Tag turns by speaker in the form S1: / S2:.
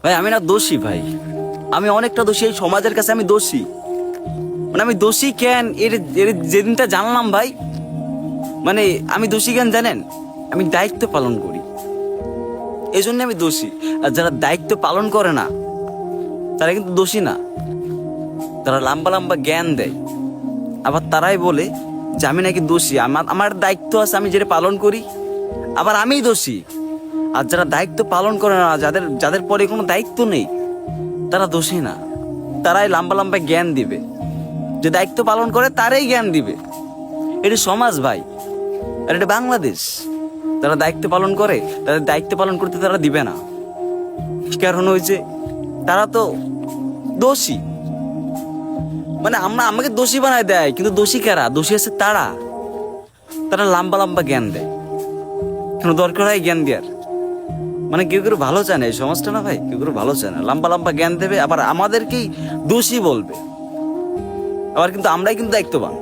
S1: ভাই আমি না দোষী ভাই, আমি অনেকটা দোষী, এই সমাজের কাছে আমি দোষী। মানে আমি দোষী কেন এর এর যেদিনটা জানলাম ভাই, মানে আমি দোষী কেন জানেন? আমি দায়িত্ব পালন করি, এই জন্য আমি দোষী। আর যারা দায়িত্ব পালন করে না তারা কিন্তু দোষী না, তারা লম্বা লম্বা জ্ঞান দেয়, আবার তারাই বলে যে আমি নাকি দোষী, আমার আমার দায়িত্ব আছে আমি যেটা পালন করি, আবার আমিই দোষী। আর যারা দায়িত্ব পালন করে না, যাদের যাদের পরে কোনো দায়িত্ব নেই, তারা দোষী না, তারাই লম্বা লম্বা জ্ঞান দিবে। যে দায়িত্ব পালন করে তারাই জ্ঞান দিবে। এটা সমাজ ভাই, আর এটা বাংলাদেশ। যারা দায়িত্ব পালন করে তাদের দায়িত্ব পালন করতে তারা দিবে না, কারণ হয়েছে তারা তো দোষী। মানে আমাকে দোষী বানায় দেয়, কিন্তু দোষী কারা? দোষী আছে তারা, তারা লম্বা লম্বা জ্ঞান দেয়। কেন দরকার হয় জ্ঞান দেওয়ার? মানে কেউ কেউ ভালো চায় না এই সমাজটা, না ভাই, কেউ কেউ ভালো চায় না, লম্বা লম্বা জ্ঞান দেবে, আবার আমাদেরকেই দোষী বলবে। আবার কিন্তু আমরাই কিন্তু দায়িত্ববান।